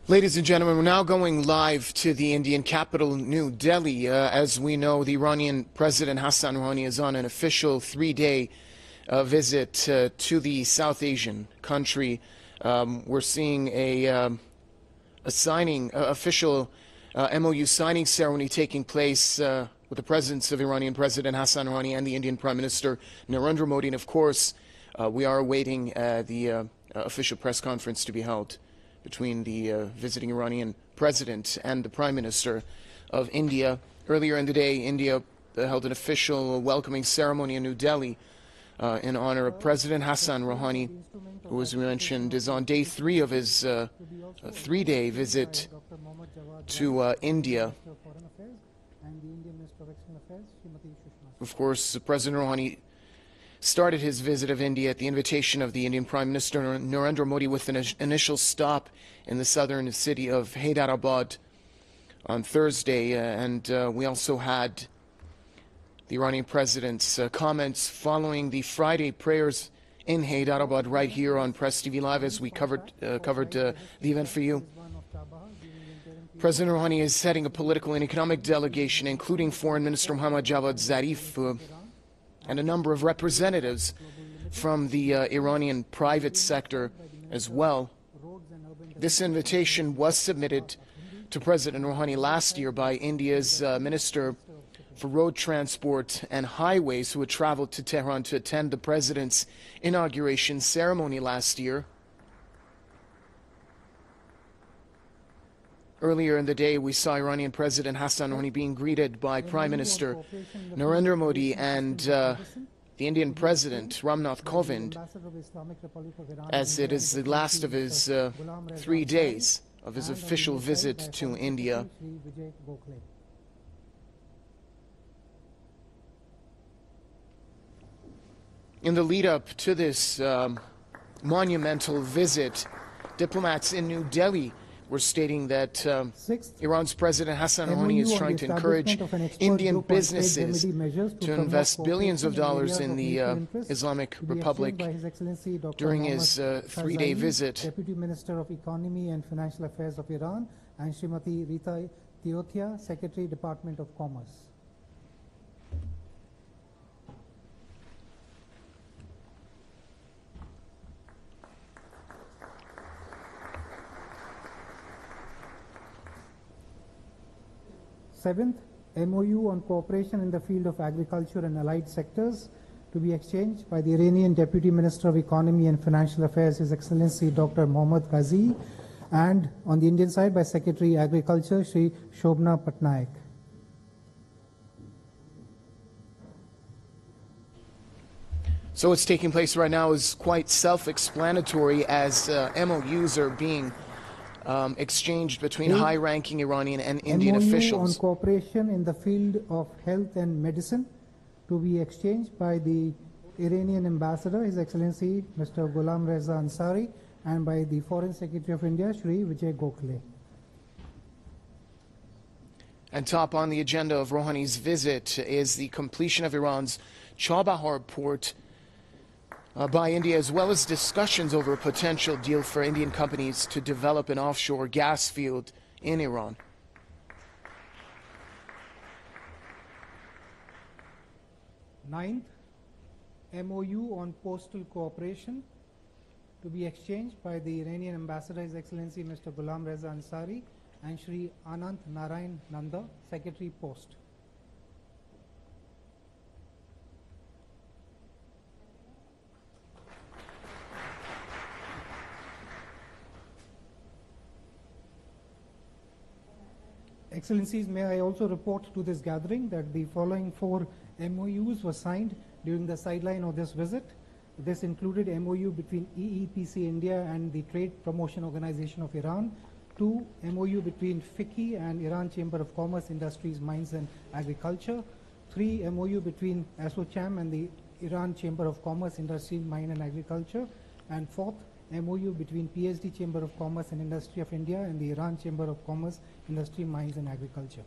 Ladies and gentlemen, we're now going live to the Indian capital, New Delhi. As we know, the Iranian President Hassan Rouhani is on an official three-day visit to the South Asian country. We're seeing a official MOU signing ceremony taking place with the presence of Iranian President Hassan Rouhani and the Indian Prime Minister Narendra Modi. And of course, we are awaiting the official press conference to be held between the visiting Iranian president and the Prime Minister of India. Earlier in the day, India held an official welcoming ceremony in New Delhi in honor of President Hassan Rouhani, who, as we mentioned, is on day 3 of his three-day visit to India. Of course, President Rouhani started his visit of India at the invitation of the Indian Prime Minister Narendra Modi with an initial stop in the southern city of Hyderabad on Thursday. And we also had the Iranian President's comments following the Friday prayers in Hyderabad right here on Press TV Live as we covered the event for you. President Rouhani is heading a political and economic delegation, including Foreign Minister Mohammad Javad Zarif, and a number of representatives from the Iranian private sector as well. This invitation was submitted to President Rouhani last year by India's Minister for Road Transport and Highways, who had traveled to Tehran to attend the president's inauguration ceremony last year. Earlier in the day, we saw Iranian President Hassan Rouhani being greeted by Prime Minister Narendra Modi and the Indian President Ramnath Kovind, as it is the last of his 3 days of his official visit to India. In the lead-up to this monumental visit, diplomats in New Delhi were stating that Iran's President Hassan Rouhani is trying to encourage Indian businesses to invest billions of dollars in the Islamic Republic during his 3-day visit. Deputy Minister of Economy and Financial Affairs of Iran, and Srimati Rita Teotia, Secretary, Department of Commerce. Seventh, MOU on cooperation in the field of agriculture and allied sectors to be exchanged by the Iranian Deputy Minister of Economy and Financial Affairs, His Excellency Dr. Mohammad Ghazi, and on the Indian side by Secretary Agriculture, Shri Shobna Patnaik. So what's taking place right now is quite self-explanatory as MOUs are being exchanged between high-ranking Iranian and Indian officials. On cooperation in the field of health and medicine to be exchanged by the Iranian ambassador, His Excellency Mr. Ghulam Reza Ansari, and by the Foreign Secretary of India, Shri Vijay Gokhale. And top on the agenda of Rouhani's visit is the completion of Iran's Chabahar port by India, as well as discussions over a potential deal for Indian companies to develop an offshore gas field in Iran. Ninth, MOU on postal cooperation to be exchanged by the Iranian ambassador, His Excellency Mr. Ghulam Reza Ansari, and Shri Anant Narayan Nanda, Secretary Post. Excellencies, may I also report to this gathering that the following 4 MOUs were signed during the sideline of this visit. This included MOU between EEPC India and the Trade Promotion Organization of Iran, 2 MOU between FICCI and Iran Chamber of Commerce, Industries, Mines and Agriculture, 3 MOU between ASSOCHAM and the Iran Chamber of Commerce, Industry, Mine and Agriculture, and 4th MOU between PSD Chamber of Commerce and Industry of India and the Iran Chamber of Commerce, Industry, Mines and Agriculture.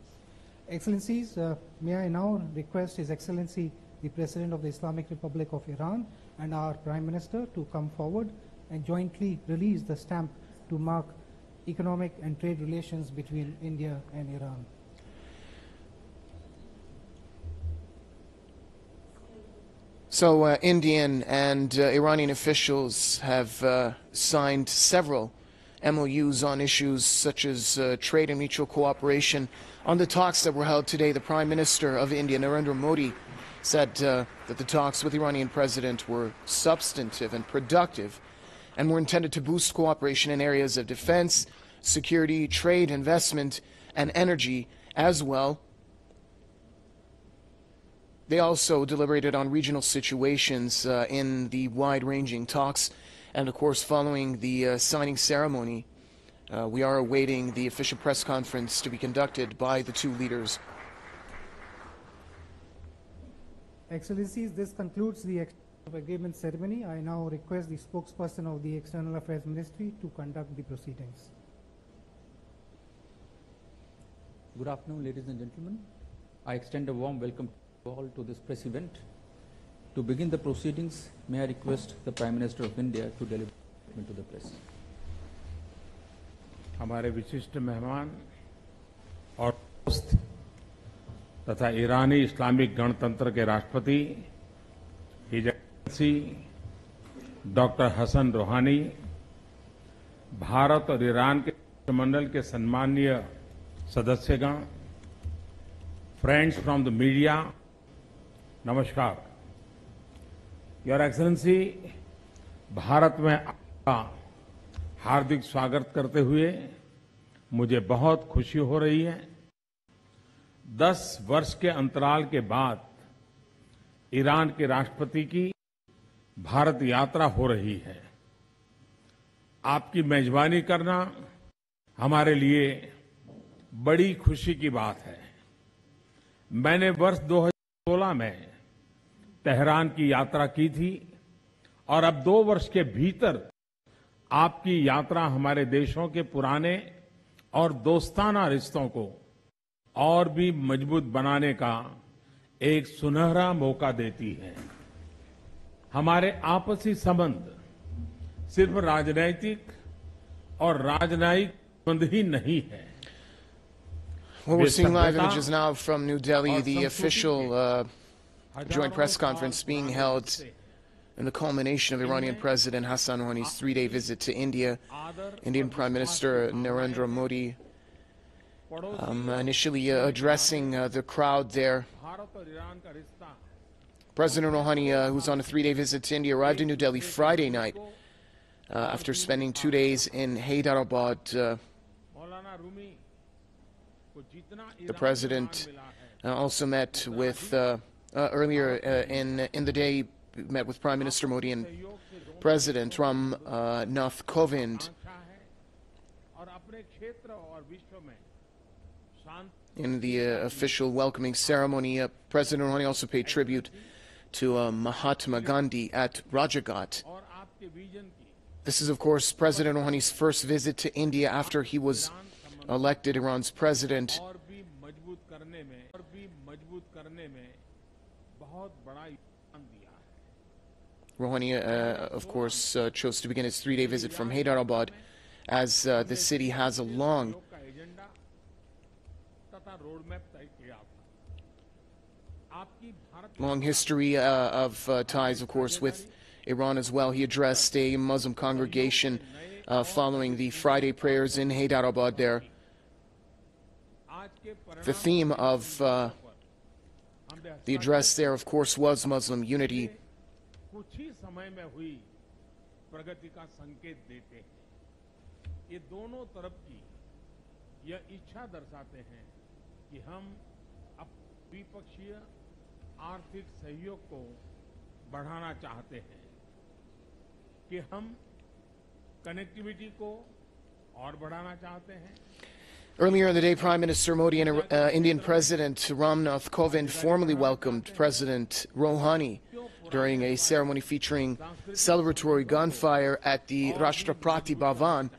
Excellencies, may I now request His Excellency the President of the Islamic Republic of Iran and our Prime Minister to come forward and jointly release the stamp to mark economic and trade relations between India and Iran. So Indian and Iranian officials have signed several MOUs on issues such as trade and mutual cooperation. On the talks that were held today, the Prime Minister of India, Narendra Modi, said that the talks with the Iranian president were substantive and productive and were intended to boost cooperation in areas of defense, security, trade, investment, and energy as well. They also deliberated on regional situations in the wide-ranging talks. And of course, following the signing ceremony, we are awaiting the official press conference to be conducted by the two leaders. Excellencies, this concludes the agreement ceremony. I now request the spokesperson of the External Affairs Ministry to conduct the proceedings. Good afternoon, ladies and gentlemen. I extend a warm welcome to all to this press event. To begin the proceedings, may I request the Prime Minister of India to deliver a statement to the press. हमारे विशिष्ट मेहमान और दोस्त तथा ईरानी Islamic गणतंत्र के राष्ट्रपति his excellency doctor Hasan रूहानी, भारत और ईरान के शिष्टमंडल के सम्माननीय सदस्यगण, फ्रेंड्स फ्रॉम द मीडिया, नमस्कार। योर एक्सेलेंसी, भारत में आपका हार्दिक स्वागत करते हुए मुझे बहुत खुशी हो रही है। 10 वर्ष के अंतराल के बाद ईरान के राष्ट्रपति की भारत यात्रा हो रही है। आपकी मेजबानी करना हमारे लिए बड़ी खुशी की बात है। मैंने वर्ष 2016 में तेहरान की यात्रा की थी और अब 2 वर्ष के भीतर आपकी यात्रा हमारे देशों के पुराने और दोस्ताना रिश्तों को और भी मजबूत बनाने का एक सुनहरा मौका देती है। हमारे आपसी संबंध सिर्फ राजनीतिक और राजनयिक संबंध ही नहीं है। Well, we're seeing live images now from New Delhi, the official joint press conference being held in the culmination of Iranian President Hassan Rouhani's 3-day visit to India. Indian Prime Minister Narendra Modi initially addressing the crowd there. President Rouhani, who's on a 3-day visit to India, arrived in New Delhi Friday night after spending 2 days in Hyderabad. The president also met with, earlier in the day, met with Prime Minister Modi and President Ram Nath Kovind. In the official welcoming ceremony, President Rouhani also paid tribute to Mahatma Gandhi at Rajaghat. This is, of course, President Rouhani's first visit to India after he was elected Iran's president. Rouhani, of course, chose to begin his 3-day visit from Hyderabad, as the city has a long history of ties, of course, with Iran as well. He addressed a Muslim congregation following the Friday prayers in Hyderabad there. The theme of the address there, of course, was Muslim unity. कुछ ही समय में हुई प्रगति का संकेत देते हैं। ये दोनों तरफ की यह इच्छा दर्शाते हैं कि हम द्विपक्षीय आर्थिक सहयोग को बढ़ाना चाहते हैं, कि हम कनेक्टिविटी को और बढ़ाना चाहते हैं। Earlier in the day, Prime Minister Modi and Indian President Ram Nath Kovind formally welcomed President Rouhani during a ceremony featuring celebratory gunfire at the Rashtrapati Bhavan,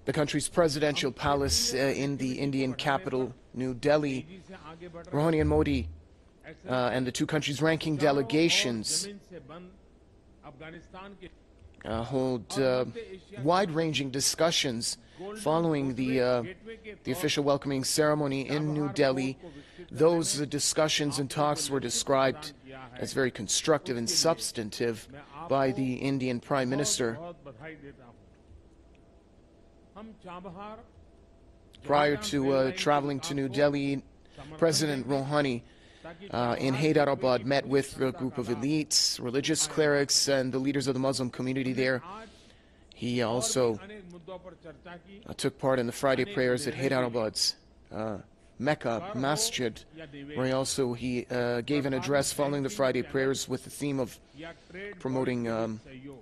the country's presidential palace in the Indian capital, New Delhi. Rouhani and Modi and the two countries' ranking delegations hold wide-ranging discussions following the official welcoming ceremony in New Delhi. Those discussions and talks were described as very constructive and substantive by the Indian Prime Minister. Prior to traveling to New Delhi, President Rouhani in Hyderabad met with a group of elites, religious clerics, and the leaders of the Muslim community there. He also took part in the Friday prayers at Hyderabad's Mecca Masjid, where he gave an address following the Friday prayers with the theme of promoting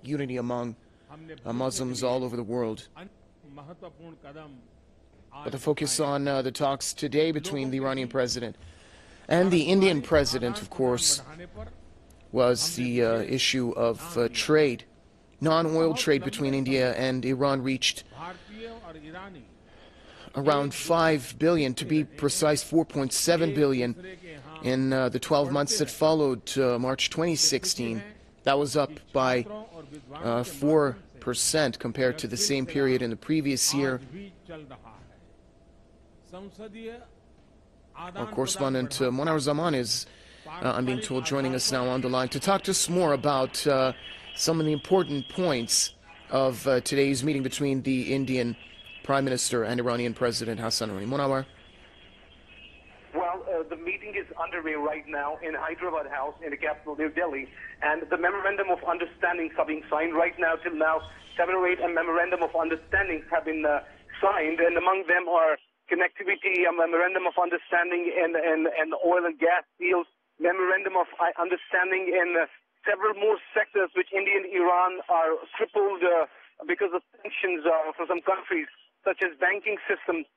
unity among Muslims all over the world. But the focus on the talks today between the Iranian president and the Indian president, of course, was the issue of trade. Non-oil trade between India and Iran reached around 5 billion, to be precise 4.7 billion, in the 12 months that followed March 2016. That was up by 4% compared to the same period in the previous year. Our correspondent Monar Zaman is, I'm being told, joining us now on the line to talk to us more about some of the important points of today's meeting between the Indian Prime Minister and Iranian President Hassan Rouhani. Monawar? Well, the meeting is underway right now in Hyderabad House in the capital, New Delhi, and the memorandum of understandings are being signed right now. Till now, 7 or 8 memorandum of understandings have been signed, and among them are connectivity, a memorandum of understanding in oil and gas fields, memorandum of understanding in several more sectors which India and Iran are crippled because of sanctions for some countries, such as banking system.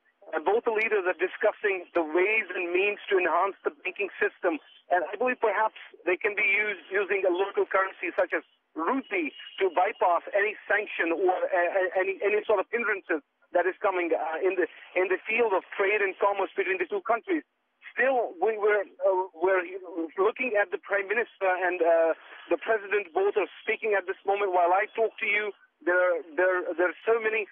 Both the leaders are discussing the ways and means to enhance the banking system, and I believe perhaps they can be used using a local currency such as rupee to bypass any sanction or any sort of hindrances that is coming in the field of trade and commerce between the two countries. Still, we're looking at the Prime Minister and the President. Both are speaking at this moment. While I talk to you, there are so many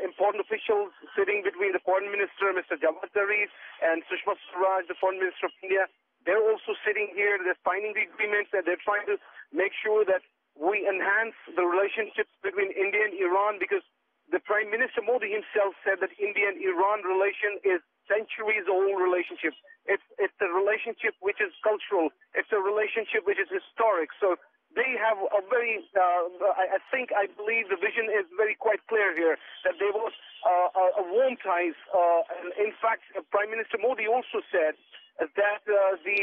important officials sitting between the Foreign Minister, Mr. Jawad Zarif, and Sushma Swaraj, the Foreign Minister of India. They're also sitting here. They're signing the agreements, and they're trying to make sure that we enhance the relationships between India and Iran, because the Prime Minister Modi himself said that India and Iran relation is centuries-old relationship. It's a relationship which is cultural. It's a relationship which is historic. So they have a very, I believe the vision is very quite clear here, that there was a warm ties. And in fact, Prime Minister Modi also said that the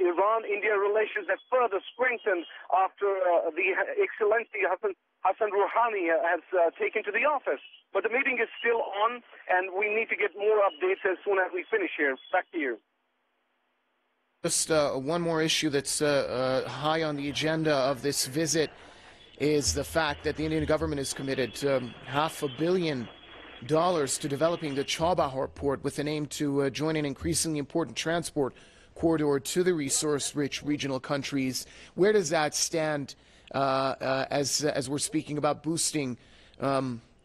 Iran-India relations have further strengthened after the Excellency Hassan Rouhani has taken to the office. But the meeting is still on, and we need to get more updates as soon as we finish here. Back to you. Just one more issue that's high on the agenda of this visit is the fact that the Indian government is committed $500 million to developing the Chabahar port with an aim to join an increasingly important transport corridor to the resource-rich regional countries. Where does that stand as we're speaking about boosting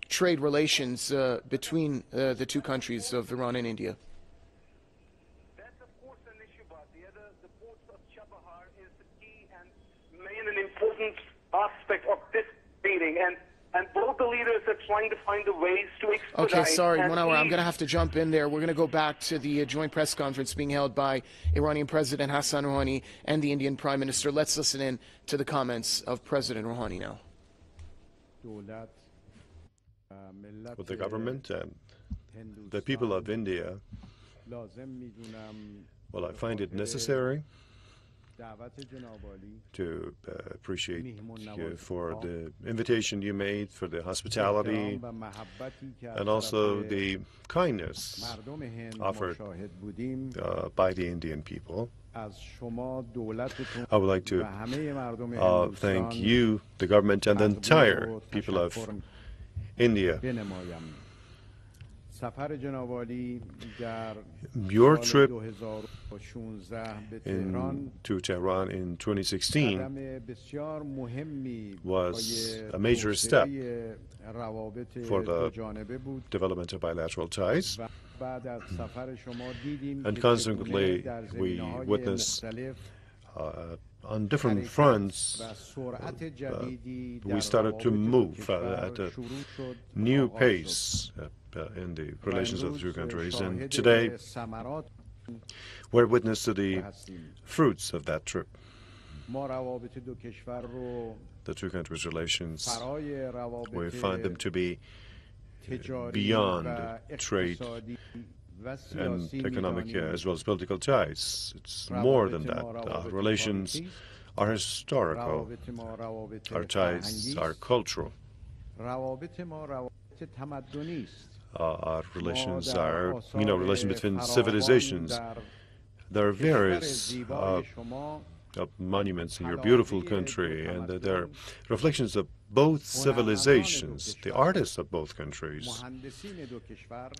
trade relations between the two countries of Iran and India? That's of course an issue, but the port of Chabahar is the key and main and important aspect of this meeting, and both the leaders are trying to find the ways to expedite. Okay, sorry, Monawar, I'm going to have to jump in there. We're going to go back to the joint press conference being held by Iranian President Hassan Rouhani and the Indian Prime Minister. Let's listen in to the comments of President Rouhani now. With the government, the people of India, well, I find it necessary to appreciate you for the invitation you made, for the hospitality, and also the kindness offered by the Indian people. I would like to thank you, the government, and the entire people of India Your trip to Tehran in 2016 was a major step for the development of bilateral ties. And consequently, we witnessed on different fronts, we started to move at a new pace in the relations of the two countries. And today, we're witness to the fruits of that trip. The two countries' relations, we find them to be beyond trade and economic as well as political ties. It's more than that. Our relations are historical. Our ties are cultural. Our relations are, relations between civilizations. There are various monuments in your beautiful country, and there are reflections of both civilizations, the artists of both countries,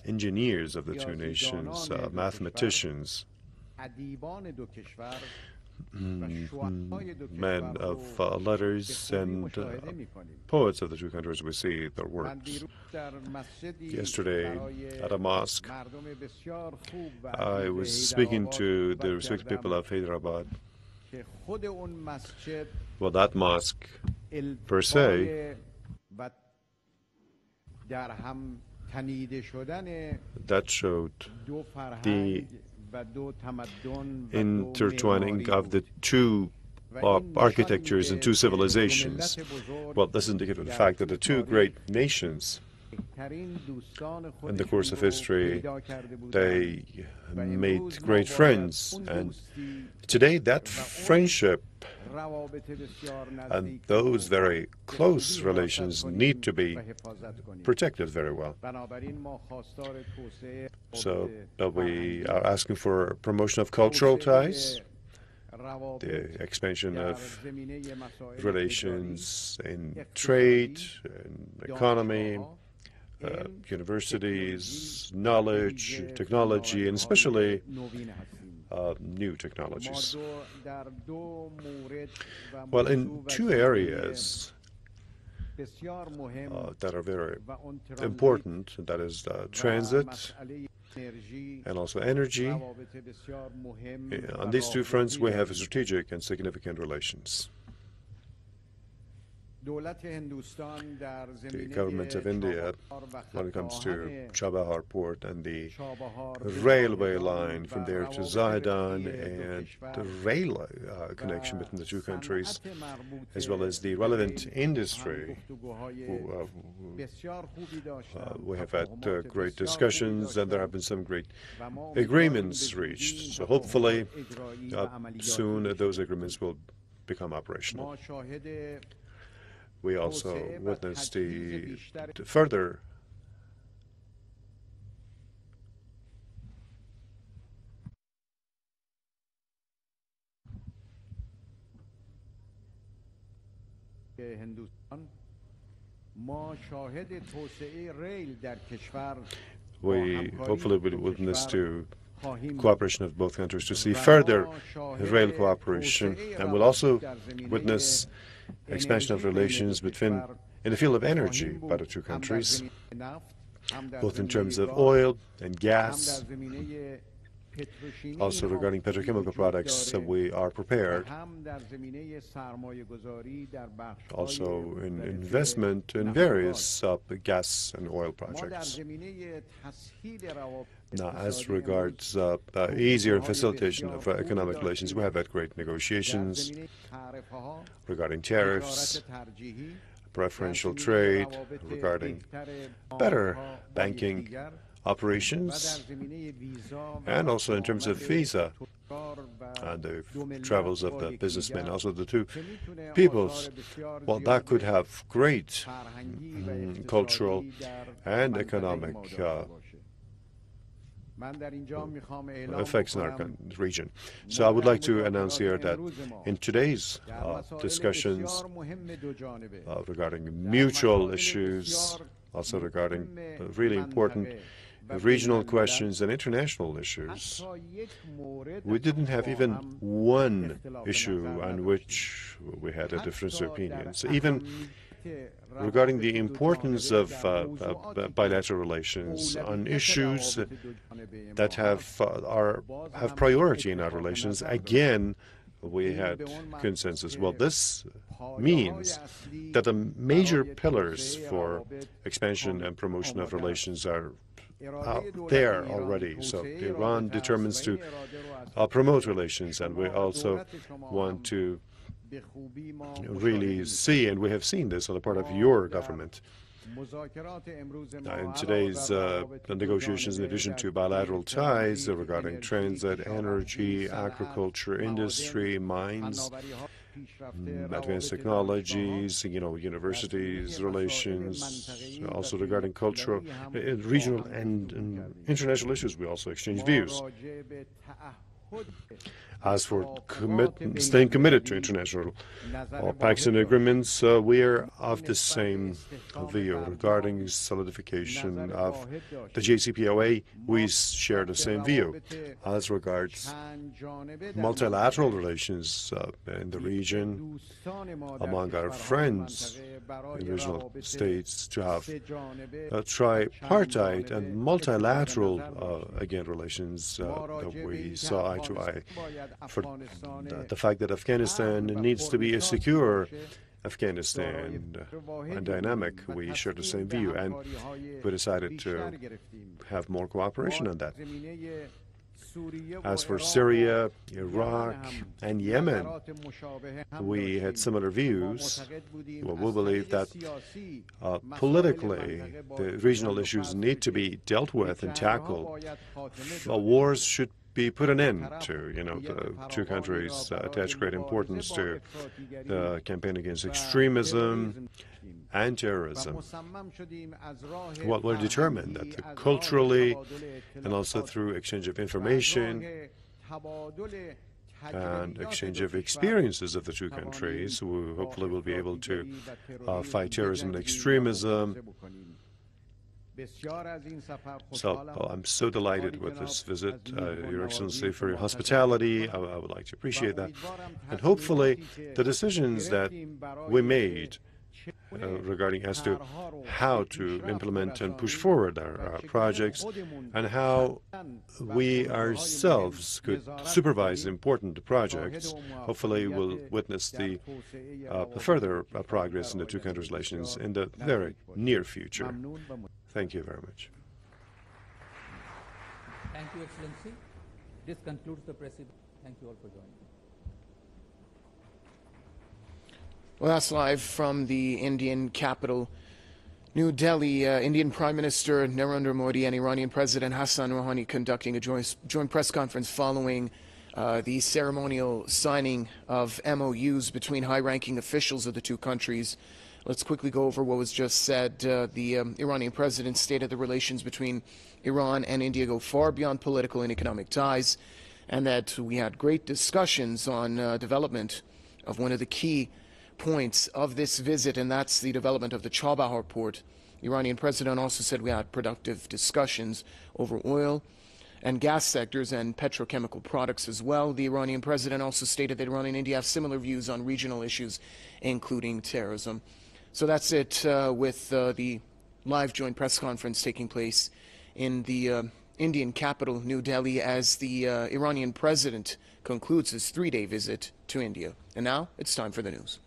engineers of the two nations, mathematicians, men of letters and poets of the two countries. We see their works. Yesterday at a mosque, I was speaking to the respected people of Hyderabad. Well, that mosque, per se, that showed the intertwining of the two architectures and two civilizations. Well, this is indicative of the fact that the two great nations, in the course of history, they made great friends. And today, that friendship and those very close relations need to be protected very well. So we are asking for promotion of cultural ties, the expansion of relations in trade, in economy, universities, knowledge, technology, and especially new technologies. Well, in two areas that are very important, that is transit and also energy. On these two fronts, we have strategic and significant relations. The government of India, when it comes to Chabahar port and the railway line from there to Zahedan and the rail connection between the two countries, as well as the relevant industry, we have had great discussions and there have been some great agreements reached. So hopefully soon those agreements will become operational. We also witnessed the further we hopefully will witness to cooperation of both countries to see further rail cooperation, and we'll also witness expansion of relations in the field of energy by the two countries, both in terms of oil and gas. Also regarding petrochemical products, we are prepared. Also in investment in various gas and oil projects. Now, as regards easier facilitation of economic relations, we have had great negotiations regarding tariffs, preferential trade, regarding better banking operations, and also in terms of visa and the travels of the businessmen, also the two peoples. Well, that could have great cultural and economic effects in our region. So I would like to announce here that in today's discussions regarding mutual issues, also regarding really important regional questions and international issues. We didn't have even one issue on which we had a difference of opinions. Even regarding the importance of bilateral relations on issues that have priority in our relations, again, we had consensus. Well, this means that the major pillars for expansion and promotion of relations are there already. So Iran determines to promote relations, and we also want to really see, and we have seen this on the part of your government. In today's negotiations, in addition to bilateral ties regarding transit, energy, agriculture, industry, mines, advanced technologies, universities, relations, also regarding cultural, regional, and international issues, we also exchange views. As for staying committed to international pacts and agreements, we are of the same view regarding solidification of the JCPOA. We share the same view as regards multilateral relations in the region among our friends in regional states to have tripartite and multilateral relations that we saw eye to eye. For the fact that Afghanistan needs to be a secure Afghanistan and dynamic, we share the same view, and we decided to have more cooperation on that. As for Syria, Iraq, and Yemen, we had similar views. Well, we believe that politically, the regional issues need to be dealt with and tackled. Wars should be put an end to. The two countries attach great importance to the campaign against extremism and terrorism. Well, we're determined that culturally and also through exchange of information and exchange of experiences of the two countries, we hopefully will be able to fight terrorism and extremism. So I'm so delighted with this visit, Your Excellency, for your hospitality. I would like to appreciate that. And hopefully the decisions that we made regarding as to how to implement and push forward our projects and how we ourselves could supervise important projects, hopefully we'll witness the further progress in the two countries' relations in the very near future. Thank you very much. Thank you, Excellency. This concludes the press event. Thank you all for joining. Well, that's live from the Indian capital, New Delhi. Indian Prime Minister Narendra Modi and Iranian President Hassan Rouhani conducting a joint press conference following the ceremonial signing of MOUs between high-ranking officials of the two countries. Let's quickly go over what was just said. The Iranian president stated the relations between Iran and India go far beyond political and economic ties, and that we had great discussions on development of one of the key points of this visit, and that's the development of the Chabahar port. The Iranian president also said we had productive discussions over oil and gas sectors and petrochemical products as well. The Iranian president also stated that Iran and India have similar views on regional issues, including terrorism. So that's it with the live joint press conference taking place in the Indian capital, New Delhi, as the Iranian president concludes his 3-day visit to India. And now it's time for the news.